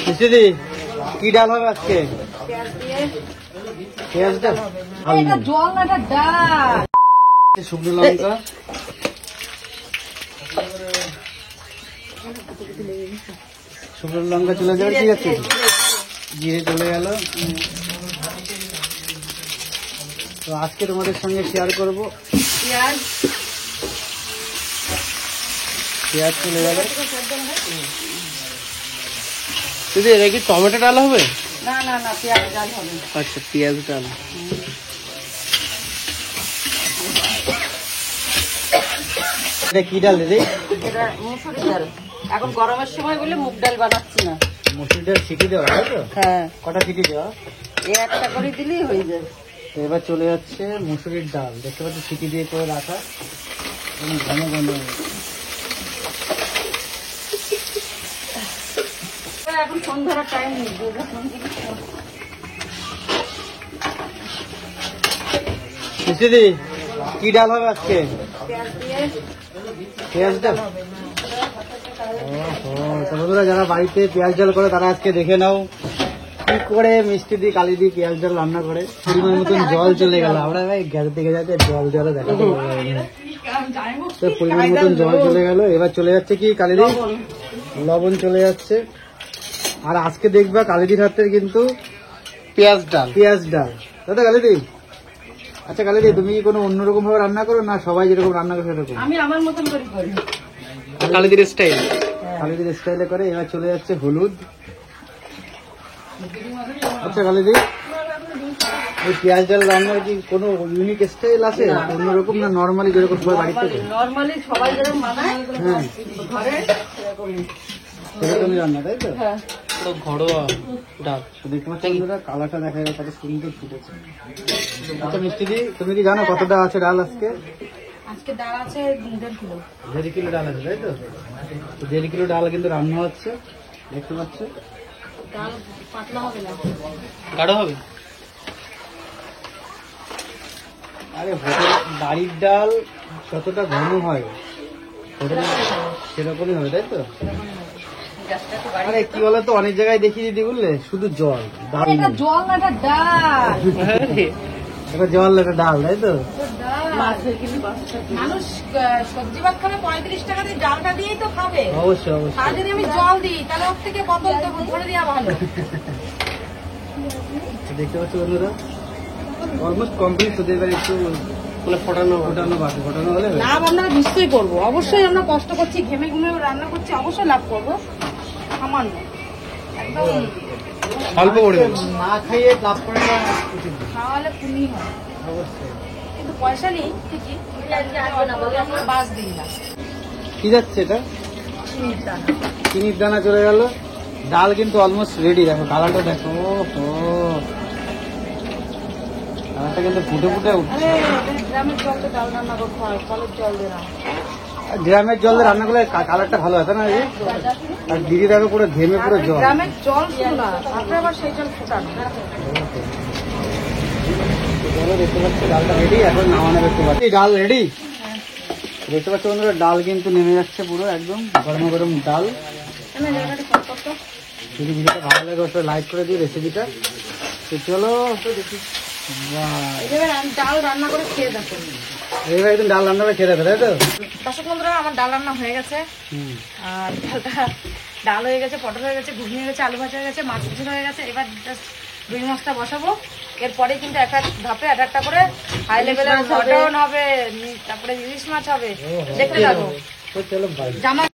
দিদি কি ডাল হবে আজকে? পেঁয়াজ ডাল, জল না ডাল, শুকনো লঙ্কা, শুকনো লঙ্কা চলে যাবে, ঠিক আছে, জিরে চলে গেল। তো আজকে তোমাদের সঙ্গে শেয়ার করব পেঁয়াজ চলে গেল। দিদি এটা কি টমেটো ডাল হবে? না না না, পেঁয়াজ ডাল হবে। আচ্ছা, পেঁয়াজ ডাল। এটা কি ডাল দিদি? এটা মুসুরি ডাল। এখন গরমের সময় বলে মুগ ডাল বানাচ্ছি না। মুসুরি ডাল সিটি দেওয়া, তাই তো? হ্যাঁ, কটা সিটি দেওয়া? এই একটা করে দিলেই হয়ে যাবে। তো এবার চলে যাচ্ছে মুসুরির ডাল, দেখতে পাচ্ছি সিটি দিয়ে করে রাখা, ঘন ঘন। এখন সন্ধ্যার টাইম নেই। দিদি কি ডাল হবে আজকে? পেঁয়াজ দিয়ে পেঁয়াজ ডাল। তো বন্ধুরা, যারা বাড়িতে পেঁয়াজ ডাল করে তারা আজকে দেখে নাও কি করে মিষ্টি দিয়ে কালি দিয়ে পেঁয়াজ ডাল রান্না করে। পরিমাণ মতন জল চলে গেল, আমরা ভাই গ্যাস দেখে যাচ্ছে জল জলে দেখা তো পরিমাণ মতন জল চলে গেল। এবার চলে যাচ্ছে কি কালি দিয়ে লবণ চলে যাচ্ছে। আর আজকে দেখবা কালিদির হাতের কিন্তু পেঁয়াজ ডাল, পেঁয়াজ ডাল, দাদা কালিদি। আচ্ছা কালিদি, তুমি কি কোনো অন্যরকম ভাবে রান্না করো না সবাই যেরকম রান্না করে সেরকম? আমি আমার মতন করে করি, কালিদির স্টাইল, কালিদির স্টাইলে করে। এবার চলে যাচ্ছে হলুদ। আচ্ছা কালিদি, এই পেঁয়াজ ডাল রান্নার কি কোনো ইউনিক স্টাইল আছে অন্যরকম, না নর্মালি যেরকম সবাই বাড়িতে? নরমালি সবাই যেরকম বানায় হ্যাঁ, ঘরে সেরকমই। সেরকমই রান্না, তাই তো? হ্যাঁ, ঘরোয়া ডাল। দেখতে পাচ্ছি বন্ধুরা, কালারটা দেখা যায় কত সুন্দর ফুটেছে। আচ্ছা মিষ্টি দি, তুমি কি জানো কতটা আছে ডাল আজকে? আজকে ডাল আছে 1.5 কিলো। 1.5 কিলো ডাল আছে, তাই তো? 1.5 কিলো ডাল কিন্তু রান্না হচ্ছে, দেখতে পাচ্ছ। ডাল পাতলা হবে না, গাঢ় হবে। আরে বাড়ির ডাল যতটা ঘন হয় সেরকমই হবে, তাই তো? আরে কি বলতো, অনেক জায়গায় দেখি দিদি বুঝলে শুধু জল, ডাল এটা নেই। জল না, এটা ডাল। এটা জল, এটা ডাল, তাই তো? মানুষ সবজি ভাত খাবে 35 টাকা দিয়ে, ডালটা দিয়েই তো খাবে। অবশ্যই অবশ্যই। আর যদি আমি জল দিই তাহলে ওর থেকে বোতল তো ভরে দেওয়া ভালো। দেখতে পাচ্ছ বন্ধুরা, অলমোস্ট কমপ্লিট হতে পারে, একটু মানে ফোটানো বাকি, ফোটানো হলে লাভ আমরা নিশ্চয়ই করবো, অবশ্যই আমরা কষ্ট করছি, ঘেমে ঘুমে রান্না করছি, অবশ্যই লাভ করবো। সামান্য একদম অল্প করে না খাইয়ে লাভ করে না উচিত। খাওয়ালে পুণ্য হয়, অবশ্যই। কিন্তু পয়সা নেই ঠিকই, বাস দিই না। কি যাচ্ছে এটা? চিনির দানা। চিনির দানা চলে গেল। ডাল কিন্তু অলমোস্ট রেডি, দেখো কালারটা দেখো, কালারটা কিন্তু ফুটে ফুটে উঠছে। গ্রামের জল তো ডাল রান্না করতে হয়, কলের জল দিয়ে না। গ্রামের জল দিয়ে রান্না করলে কালারটা ভালো হয়, তাই না? আর দিদি দেখো পুরো ঘেমে পুরো জল। গ্রামের জল শুধু না, তারপরে আবার সেই জল ফোটানো। চলো, দেখতে পাচ্ছি ডালটা রেডি, এখন নামানো দেখতে পাচ্ছি। ডাল রেডি, দেখতে পাচ্ছি বন্ধুরা, ডাল কিন্তু নেমে যাচ্ছে পুরো একদম গরম গরম ডাল। যদি ভিডিওটা ভালো লাগে অবশ্যই লাইক করে দিই রেসিপিটা। তো চলো ডাল রান্না করে খেয়ে দেখো, এইবার একদম ডাল রান্না করে খেয়ে দেবে, তাই তো? দর্শক বন্ধুরা, আমার ডাল রান্না হয়ে গেছে। আর ডাল হয়ে গেছে, পটল হয়ে গেছে, ঘুগনি হয়ে গেছে, আলু ভাজা হয়ে গেছে, মাছ ভাজা হয়ে গেছে। এবার রুই মাছটা বসাবো। এরপরে কিন্তু এক এক ধাপে একটা করে হাই লেভেলের মটন হবে, তারপরে ইলিশ মাছ হবে, দেখতে থাকো। চলো, জামা